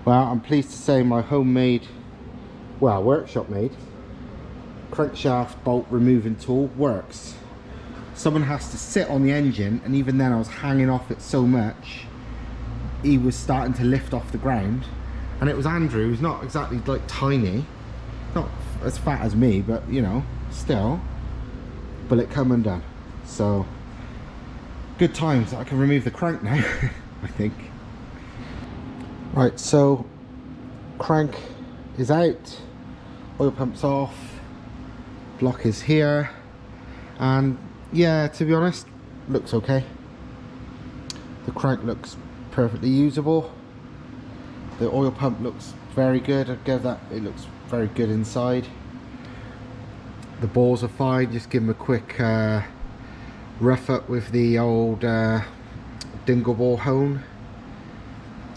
Well, I'm pleased to say my homemade, well, workshop made crankshaft bolt removing tool works. Someone has to sit on the engine, and even then I was hanging off it so much he was starting to lift off the ground. And it was Andrew, who's not exactly like tiny, not as fat as me, but you know, still, but it come undone. So good times. I can remove the crank now. I think. Right, so crank is out, oil pump's off, block is here, and yeah, to be honest, looks okay. The crank looks perfectly usable. The oil pump looks very good. I'd give that, it looks very good inside. The balls are fine. Just give them a quick rough up with the old dingle ball hone.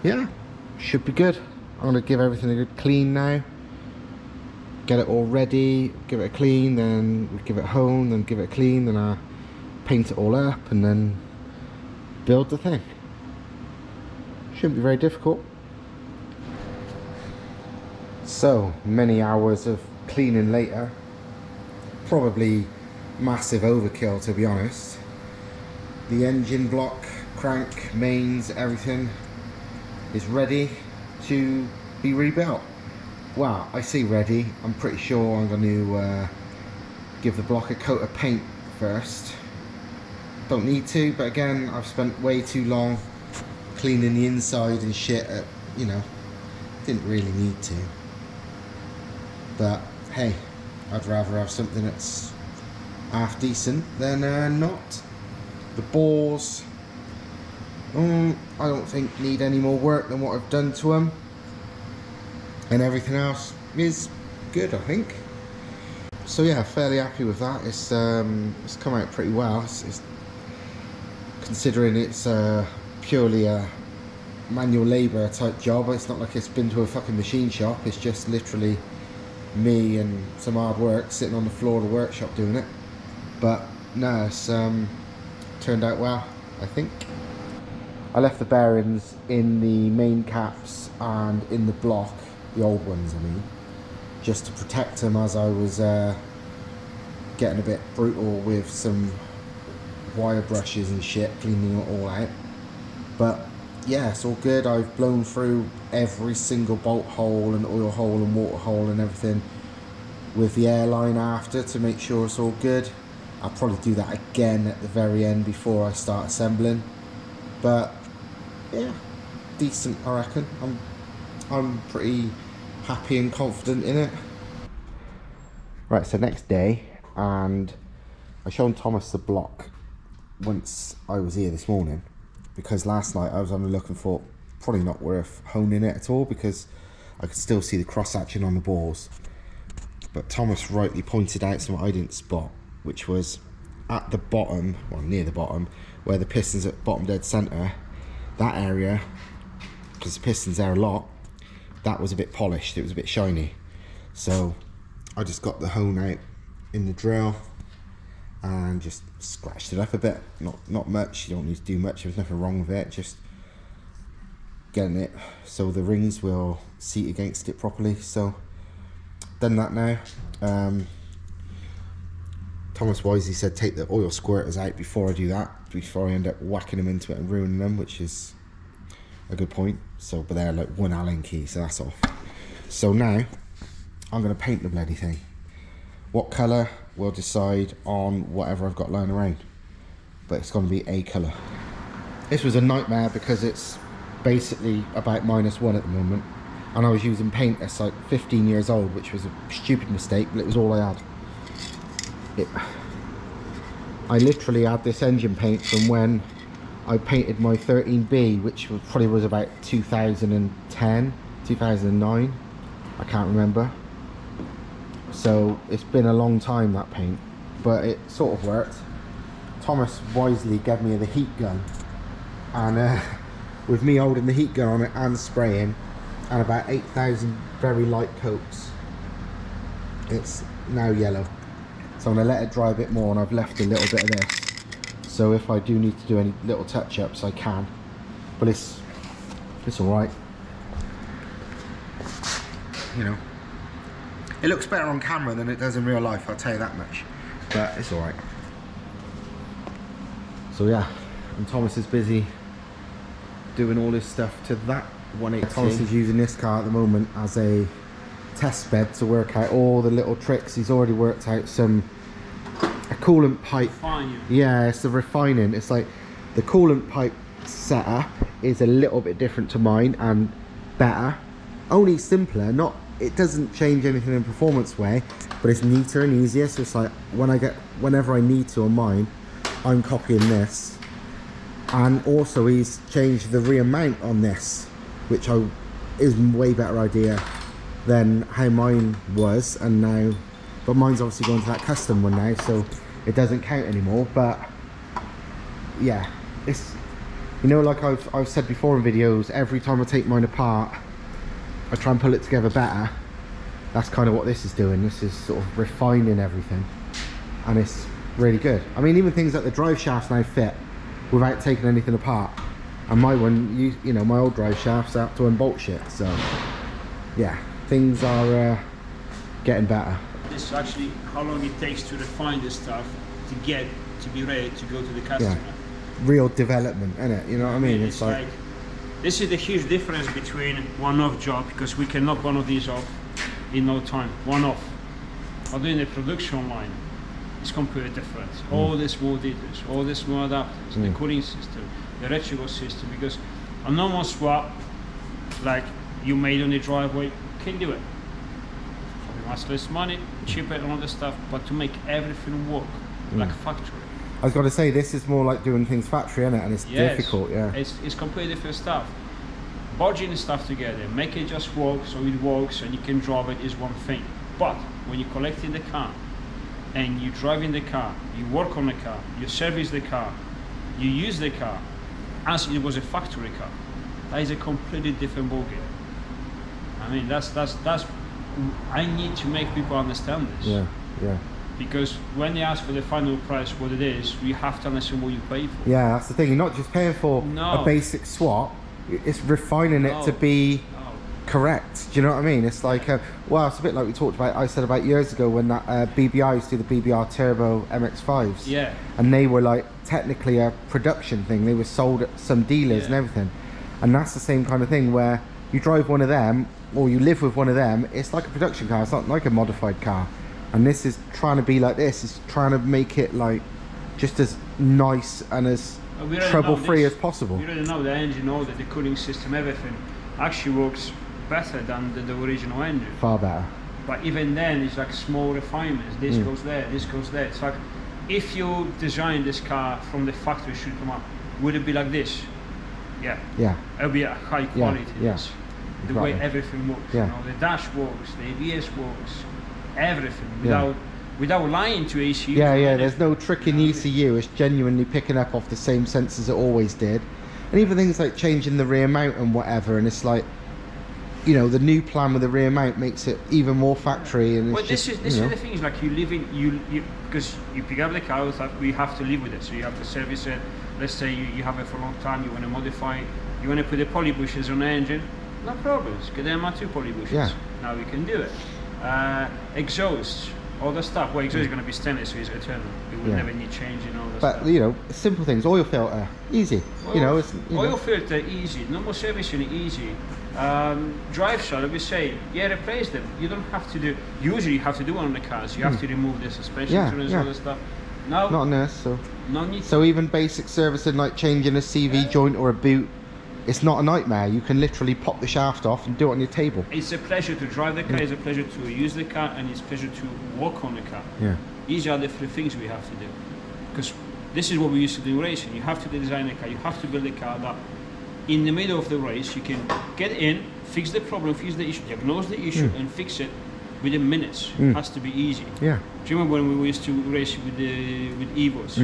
Yeah, should be good. I'm going to give everything a good clean now. Get it all ready, give it a clean, then give it a hone, then give it a clean, then I paint it all up and then build the thing. Shouldn't be very difficult. So many hours of cleaning later, probably massive overkill to be honest. The engine block, crank, mains, everything is ready to be rebuilt. Well, I say ready, I'm pretty sure I'm going to give the block a coat of paint first. Don't need to, but again, I've spent way too long cleaning the inside and shit, you know, didn't really need to. But hey, I'd rather have something that's half decent than not. The balls, I don't think need any more work than what I've done to them. And everything else is good, I think. So yeah, fairly happy with that. It's come out pretty well. It's considering it's purely a manual labour type job. It's not like it's been to a fucking machine shop. It's just literally me and some hard work sitting on the floor of the workshop doing it. But no, it's turned out well, I think. I left the bearings in the main caps and in the block, the old ones I mean, just to protect them as I was getting a bit brutal with some wire brushes and shit, cleaning it all out. But yeah, it's all good. I've blown through every single bolt hole and oil hole and water hole and everything with the airline after to make sure it's all good. I'll probably do that again at the very end before I start assembling. But yeah, decent I reckon. I'm pretty happy and confident in it. Right, so next day, and I showed Thomas the block once I was here this morning, because last night I was on the look and thought probably not worth honing it at all because I could still see the cross hatching on the balls. But Thomas rightly pointed out something I didn't spot, which was at the bottom, well near the bottom, where the piston's at bottom dead centre, that area, because the piston's there a lot, that was a bit polished, it was a bit shiny. So I just got the hone out in the drill and just scratched it up a bit. Not much, you don't need to do much, there's nothing wrong with it, just getting it so the rings will seat against it properly. So done that now. Thomas wisely said take the oil squirters out before I do that, before I end up whacking them into it and ruining them, which is a good point. So, but they're like one Allen key, so that's off. So now I'm going to paint the bloody thing. What colour will decide on whatever I've got lying around, but it's going to be a colour. This was a nightmare because it's basically about -1 at the moment, and I was using paint that's like 15 years old, which was a stupid mistake, but it was all I had. I literally had this engine paint from when I painted my 13B, which probably was about 2010, 2009, I can't remember. So it's been a long time, that paint, but it sort of worked. Thomas wisely gave me the heat gun, and with me holding the heat gun on it and spraying, and about 8,000 very light coats, it's now yellow. So I'm going to let it dry a bit more, and I've left a little bit of this, so if I do need to do any little touch-ups I can, but it's alright. you know, it looks better on camera than it does in real life, I'll tell you that much, but it's alright. So yeah, and Thomas is busy doing all this stuff to that 180. Thomas is using this car at the moment as a test bed to work out all the little tricks. He's already worked out a coolant pipe. Yeah, it's the refining. It's like the coolant pipe setup is a little bit different to mine and better, only simpler. Not, it doesn't change anything in performance way, but it's neater and easier. So it's like whenever I need to on mine, I'm copying this. And also he's changed the rear mount on this, which is a way better idea than how mine was. And now, but mine's obviously going to that custom one now, so it doesn't count anymore. But yeah, it's, you know, like I've said before in videos, every time I take mine apart, I try and pull it together better. That's kind of what this is doing. This is sort of refining everything, and it's really good. I mean, even things like the drive shafts now fit without taking anything apart. And my one, you know, my old drive shafts out to unbolt shit. So yeah, things are getting better. This is actually how long it takes to refine this stuff to get to be ready to go to the customer. Yeah. Real development, isn't it? You know what I mean? It's like this is the huge difference between one-off job, because we can knock one of these off in no time, one-off. But doing the production line, it's completely different. All the small details, all the small adapters, the cooling system, the electrical system, because a normal swap, like you made on the driveway, can do it. For much less money, cheaper and all the stuff, but to make everything work like a factory. I was going to say, this is more like doing things factory, isn't it? And it's difficult, yeah. It's completely different stuff. Bodging stuff together, make it just work so it works and you can drive it is one thing. But when you're collecting the car and you're driving the car, you work on the car, you service the car, you use the car as it was a factory car, that is a completely different ballgame. I mean, that's I need to make people understand this. Yeah, yeah. Because when they ask for the final price, what it is, you have to understand what you pay for. Yeah, that's the thing. You're not just paying for a basic swap. It's refining it to be correct. Do you know what I mean? It's like, well, it's a bit like we talked about. I said about years ago when that BBI used to do the BBR Turbo MX-5s. Yeah. And they were like technically a production thing. They were sold at some dealers and everything. And that's the same kind of thing where you drive one of them or you live with one of them. It's like a production car. It's not like a modified car. And this is trying to be like this. It's trying to make it like just as nice and as trouble-free as possible. You already know the engine, all the cooling system, everything actually works better than the original engine. Far better. But even then, it's like small refinements. This goes there, this goes there. It's like, if you design this car from the factory, should come up, would it be like this? Yeah. Yeah. It would be a high quality. Yeah. The way everything works. Yeah. You know, the dash works, the ABS works, everything without lying to ECU. Yeah, there's no trick in ECU. It's genuinely picking up off the same sensors it always did. And even things like changing the rear mount and whatever, and it's like, you know, the new plan with the rear mount makes it even more factory. And well, this is the thing, is like you live in, you because you pick up the car, it's like we have to live with it, so you have to service it. Let's say you have it for a long time, you want to modify it, you want to put the poly bushes on the engine, no problems, get them out 2 poly bushes. Yeah. Now we can do it. Exhaust, all the stuff. Well, exhaust is going to be stainless, so it's eternal. It will never need changing, all the stuff. But you know, simple things. Oil filter, easy. Oil filter, easy. Normal servicing, easy. Drive shaft, we say, replace them. You don't have to do. Usually, you have to do one on the cars. You have to remove the suspension and all the stuff. No, not on this. So no need. So even basic servicing like changing a CV joint or a boot, it's not a nightmare. You can literally pop the shaft off and do it on your table. It's a pleasure to drive the car, it's a pleasure to use the car, and it's a pleasure to walk on the car. Yeah. These are the 3 things we have to do. Because this is what we used to do in racing. You have to design a car, you have to build a car that in the middle of the race you can get in, fix the problem, fix the issue, diagnose the issue and fix it within minutes. It has to be easy. Yeah. Do you remember when we used to race with Evos?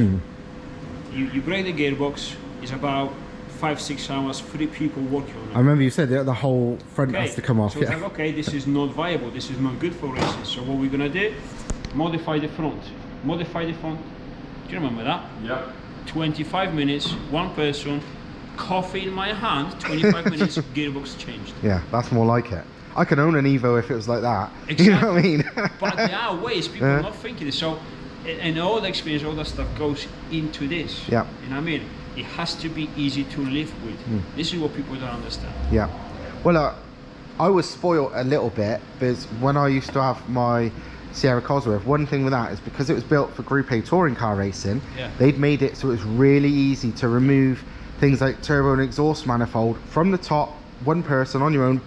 You break the gearbox, it's about 5-6 hours, 3 people working on it. I remember you said that the whole front has to come off. So it's like, okay, this is not viable, this is not good for racing. So what we're gonna do, modify the front. Modify the front. Do you remember that? Yeah. 25 minutes, 1 person, coffee in my hand, 25 minutes, gearbox changed. Yeah, that's more like it. I can own an Evo if it was like that. Exactly. You know what I mean? But there are ways people are not thinking this. So, and all the experience, all that stuff goes into this. Yeah. You know what I mean? It has to be easy to live with. This is what people don't understand. Yeah. Well, I was spoiled a little bit because when I used to have my Sierra Cosworth, one thing with that is because it was built for Group A touring car racing, they'd made it so it was really easy to remove things like turbo and exhaust manifold from the top, one person on your own,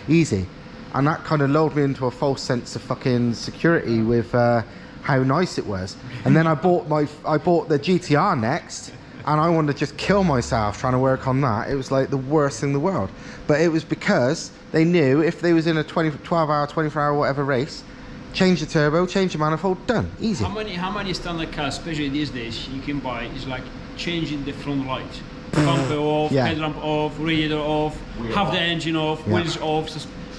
easy. And that kind of lulled me into a false sense of fucking security with how nice it was. And then I bought the GTR next, and I wanted to just kill myself trying to work on that. It was like the worst thing in the world. But it was because they knew if they was in a 12-hour, 24-hour, whatever race, change the turbo, change the manifold, done, easy. How many standard cars, especially these days, you can buy is like changing the front light, bumper off, headlamp off, radiator off, half the engine off, wheels off.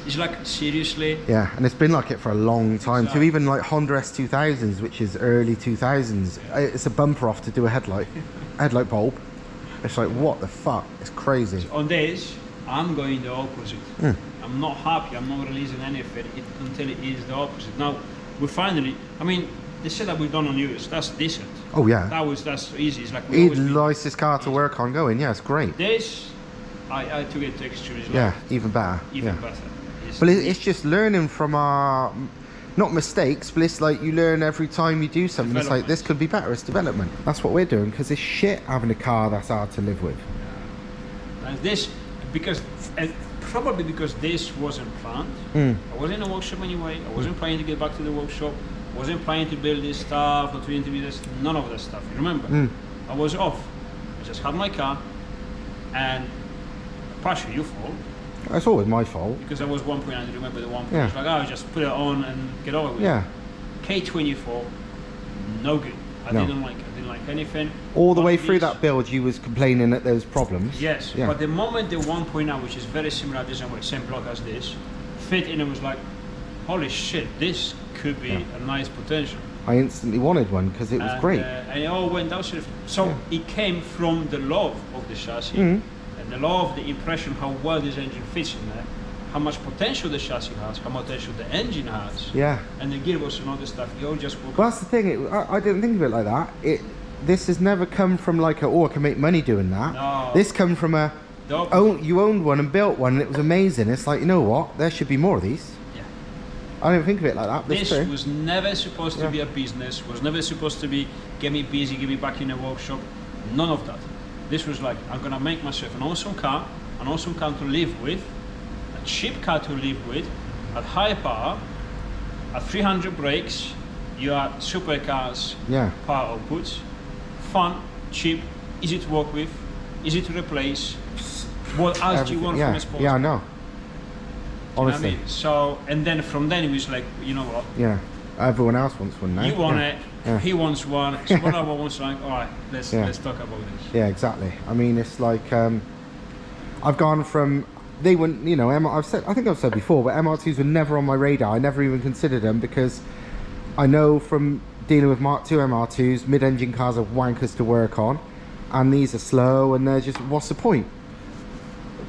It's like, seriously. Yeah, and it's been like it for a long time. So even like Honda S2000s, which is early 2000s, it's a bumper off to do a headlight bulb. It's like, what the fuck? It's crazy. So on this, I'm going the opposite. I'm not happy. I'm not releasing anything until it is the opposite. Now, we finally, I mean, the setup we've done on yours, that's decent. Oh yeah. That's easy. It's like the nicest car to work on going. Yeah, it's great. This, I took it texture. Is like yeah, even better. Even better. But it's just learning from our, not mistakes, but it's like you learn every time you do something. It's like, this could be better, it's development. That's what we're doing, because it's shit having a car that's hard to live with. And this, probably because this wasn't planned. I wasn't in a workshop anyway. I wasn't planning to get back to the workshop. I wasn't planning to build this stuff or to interview this, none of that stuff. You remember? I was off. I just had my car, and partially your fault. It's always my fault. Because there was one point, I remember the one point, it's like, oh, just put it on and get over with it. K24, no good. I didn't like anything. All the way through that build, you was complaining that there was problems. Yes, but the moment the 1.0, which is very similar design, same block as this, fit in, it was like, holy shit, this could be a nice potential. I instantly wanted one because it was great. And it all went down. So it came from the love of the chassis. And the law of the impression how well this engine fits in there, how much potential the chassis has, how much potential the engine has, and the gearbox and all this stuff. You all just work. Well, that's the thing. I didn't think of it like that. This has never come from like I can make money doing that. No. This come from you owned one and built one, and it was amazing. It's like, you know what? There should be more of these. Yeah. I didn't think of it like that. This was never supposed to be a business. Was never supposed to be get me busy, get me back in the workshop. None of that. This was like, I'm gonna make myself an awesome car to live with, a cheap car to live with, at high power, at 300 brakes, you are supercars, power outputs, fun, cheap, easy to work with, easy to replace. What else do you want from a sports car? Yeah, I know. Honestly. You know what I mean? So, and then from then it was like, you know what? Yeah. Everyone else wants one now. You want it. He wants one. Someone else wants one. All right, let's talk about this. Yeah, exactly. I mean, it's like I've gone from they wouldn't, you know, I think I've said before, but MR2s were never on my radar. I never even considered them because I know from dealing with Mark II MR2s, mid-engine cars are wankers to work on, and these are slow, and they're just, what's the point?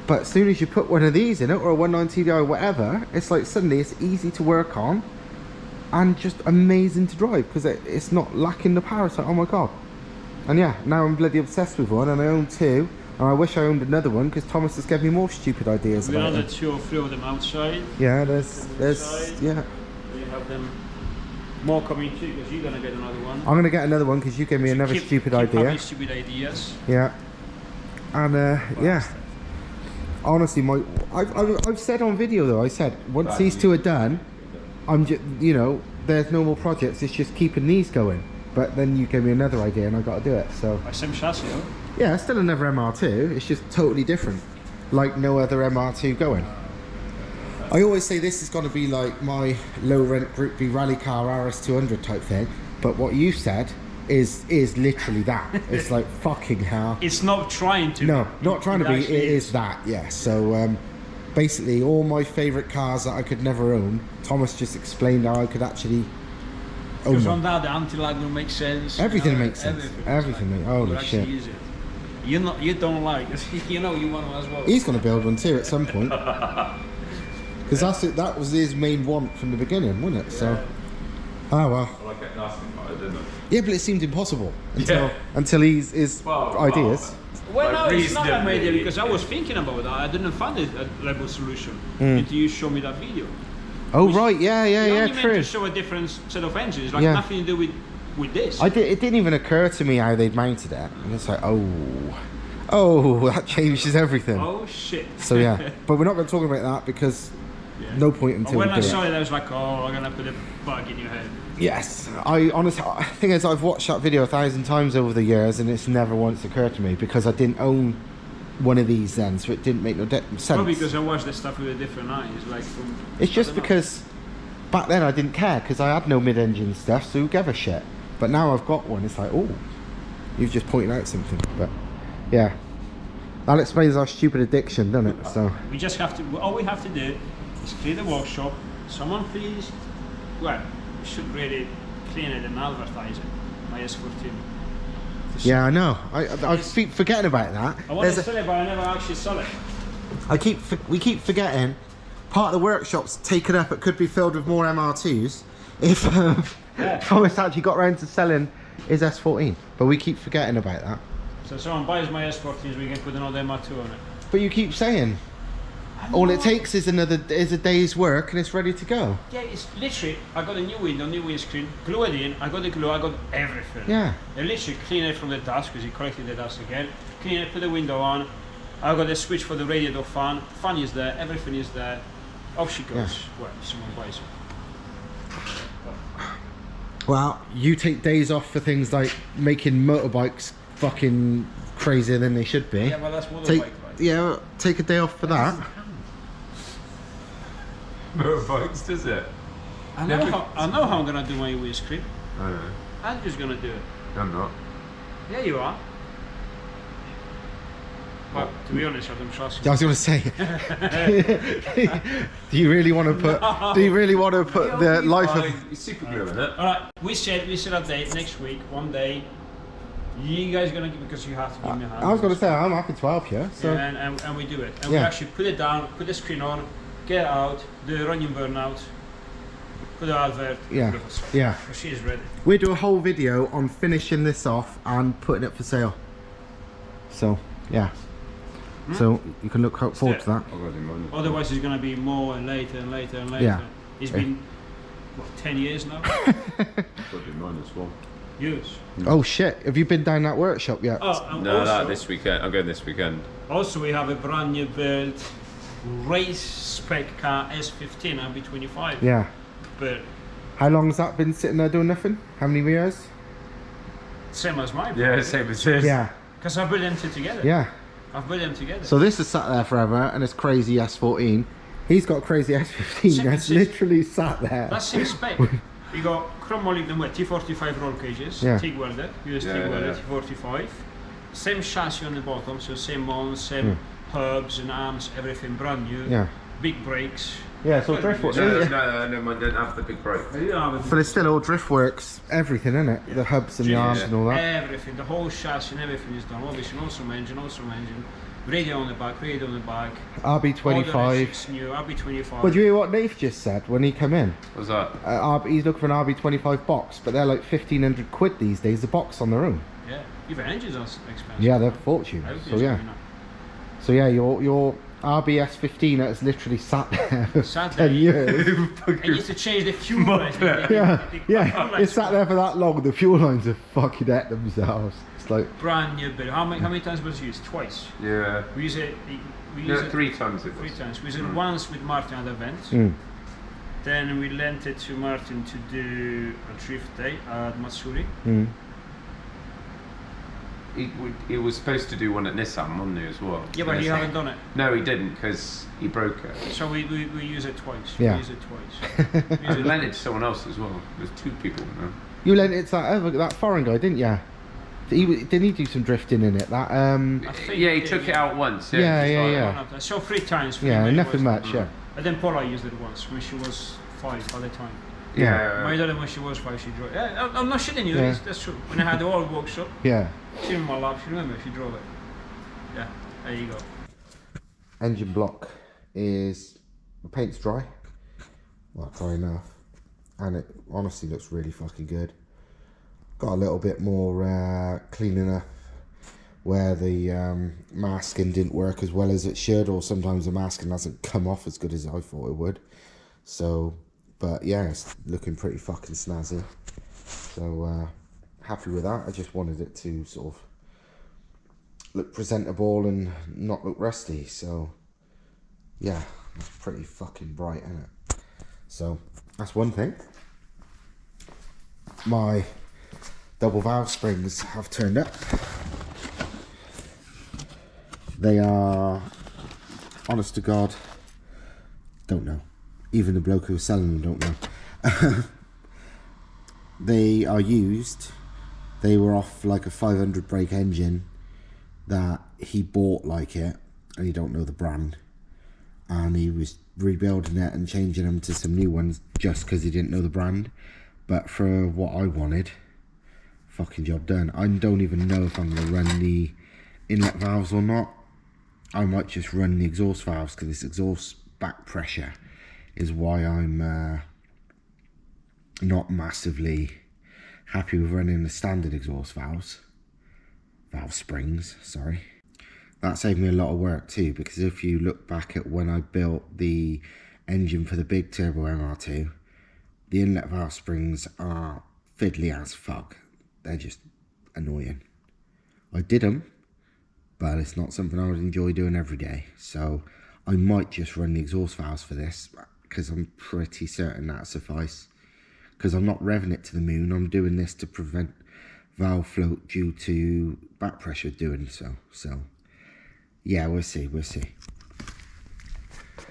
But as soon as you put one of these in it, or a 190 TDI or whatever, it's like suddenly it's easy to work on and just amazing to drive because it's not lacking the power. It's like, oh my god. And yeah, now I'm bloody obsessed with one, and I own two, and I wish I owned another one because Thomas has given me more stupid ideas we about it. Another 2 or 3 of them outside. Yeah, there's yeah. We have them more coming too because you're gonna get another one. I'm gonna get another one because you gave me another stupid idea. Having stupid ideas. Yeah. And yeah. Honestly, I've said on video though, I said once these two are done, I'm just, you know, there's no more projects. It's just keeping these going. But then you gave me another idea, and I got to do it. So. Same chassis, though. Yeah, it's still another MR2. It's just totally different, like no other MR2 going. I always say this is going to be like my low-rent Group B rally car RS200 type thing. But what you said is literally that. It's like fucking hell. It's not trying to. No, not trying to be. It is that. Yeah. So basically, all my favourite cars that I could never own, Thomas just explained how I could actually. Because on that, the anti-lag will make sense. Everything makes sense. Everything. Holy shit. Use it. You don't like it. You know you want to as well. He's going to build one too at some point. Because that's it. That was his main want from the beginning, wasn't it? So, oh well. Well, I kept asking about it, didn't I? Yeah, but it seemed impossible Yeah. until his ideas. Well, Like no, it's not that reasonably- idea because I was thinking about that. I didn't find a level solution until you showed me that video. Oh right, yeah, You only meant true. to show a different set of engines, like Yeah. nothing to do with this. It didn't even occur to me how they'd mounted it, and it's like, oh, that changes everything. Oh shit. So yeah, but we're not going to talk about that because Yeah. no point until When we I do saw it. it, I was like, oh, I'm gonna put a bug in your head. Yes, I honestly, the thing is, I've watched that video 1,000 times over the years, and it's never once occurred to me because I didn't own one of these then, so it didn't make no sense. Probably because I watched the stuff with a different eyes, like from. It's I just don't know. because back then I didn't care because I had no mid-engine stuff, so who gave a shit? But now I've got one, it's like, oh, you've just pointed out something. But yeah, that explains our stupid addiction, doesn't it? So We just have to. All we have to do is clean the workshop. Someone please. Well, we should really clean it and advertise it. My S14. yeah, I know. I keep forgetting about that. I want There's to a- sell it, but I never actually sell it. we keep forgetting. Part of the workshop's taken up. It could be filled with more MR2s if Thomas actually got around to selling his S14. But we keep forgetting about that. So someone buys my S14s, we can put another MR2 on it. But you keep saying all it takes is a day's work and it's ready to go. Yeah, it's literally. I got a new window, new windscreen, glue it in. I got the glue, I got everything. Yeah. I literally clean it from the dust because he collected the dust again. Clean it, put the window on. I got a switch for the radiator fan. Fan is there, everything is there. Off she goes. Yeah. Well, if someone buys it. Well, you take days off for things like making motorbikes fucking crazier than they should be. Yeah, well, that's motorbike, Take, right? yeah, take a day off for that. Motorbikes, does it? I know how I'm gonna do my windscreen. I know. I'm just gonna do it. I'm not. Yeah, you are. But to be honest, I don't trust I you. was going to say, do you really want to put? Do you really want to put the life of? It's super glue, isn't it? All right, we said a date next week, one day. You guys gonna give because you have to give me a hand. I was going to say I'm happy to help you. So Yeah, and we do it. And we Yeah. actually put it down, put the screen on, get out, do the running burnout, put the advert. Yeah. give us- Yeah. So she is ready. we'll do a whole video on finishing this off and putting it for sale. So yeah. So you can look forward to that. I've got to do mine. Otherwise, it's gonna be more and later and later and later. Yeah. It's been what 10 years now. I've got to do mine as well. Years. Oh shit! Have you been down that workshop yet? Oh, and No, also, that this weekend. I'm going this weekend. also we have a brand new build race spec car S15 RB25. Yeah. But How long's that been sitting there doing nothing? How many years? same as mine. Yeah, same as this. Yeah. Because I built them two together. Yeah. I've built them together. So this has sat there forever, and it's crazy S14. He's got crazy S15 Same that's as- literally sat there. That's same spec. We got chrome molybdenum with T45 roll cages, Yeah. TIG welded, US Yeah, TIG yeah, welded yeah. T45. Same chassis on the bottom, so same mounts, same hubs and arms, everything brand new. Yeah. Big brakes. Yeah, so Driftworks. No, mine don't have the big brake. But it's still all Driftworks, everything, isn't it? The hubs and the Yeah. arms and all that. Everything, the whole chassis and everything is done. Obviously, also engine, radio on the back, radio on the back. All the RB25. rest is new, RB25. Well, do you hear what Nath just said when he come in? What's that? He's looking for an RB25 box, but they're like 1,500 quid these days, the box on their own. Yeah, even engines are expensive. Yeah, they're a fortune. Everything's So yeah. going up. So yeah, your RBS 15 that's literally sat there for Sat 10 there. years. And you used to change the fuel lines. Yeah, it's sat there for that long. The fuel lines have fucking at themselves. It's like, Brand new build. How many times was it used? Twice. Yeah. We use it. We No, use it 3 times it three was. times. We used it once with Martin at the event. Then we lent it to Martin to do a drift day at Matsuri. He was supposed to do one at Nissan, wasn't he, as well? Yeah, but he haven't done it. No, he didn't, because he broke it. So we use it twice. Yeah. We use it twice. We use I it- lent it to someone else as well. There's 2 people now. you lent it to that foreign guy, didn't you? Didn't he do some drifting in it? That I think Yeah, he took it out once. Yeah, just yeah, like- yeah. One of them. So 3 times. for yeah, him, nothing anyways. much. Yeah, And then Paula used it once when she was 5 by the time. Yeah. My daughter, when she was 5, she drove. Yeah, I'm not shitting you. Yeah. That's true. When I had the old workshop, yeah. she in my lap. She remember she drove it. Yeah, there you go. Engine block is the paint's dry. Well, dry enough. And it honestly looks really fucking good. Got a little bit more cleaning up where the masking didn't work as well as it should, or sometimes the masking doesn't come off as good as I thought it would. So, but yeah, it's looking pretty fucking snazzy. So, happy with that. I just wanted it to sort of look presentable and not look rusty. So, yeah, it's pretty fucking bright, isn't it? So, that's one thing. My double valve springs have turned up. They are, honest to God, don't know. Even the bloke who was selling them don't know. They are used. They were off like a 500 brake engine that he bought like it, and he don't know the brand. And he was rebuilding it and changing them to some new ones just because he didn't know the brand. But for what I wanted, fucking job done. I don't even know if I'm going to run the inlet valves or not. I might just run the exhaust valves because this exhaust back pressure is why I'm not massively happy with running the standard exhaust valve springs, sorry. That saved me a lot of work too, because if you look back at when I built the engine for the big turbo MR2, the inlet valve springs are fiddly as fuck. They're just annoying. I did them, but it's not something I would enjoy doing every day. So I might just run the exhaust valves for this, because I'm pretty certain that'll suffice. Because I'm not revving it to the moon. I'm doing this to prevent valve float due to back pressure doing so. So yeah, we'll see.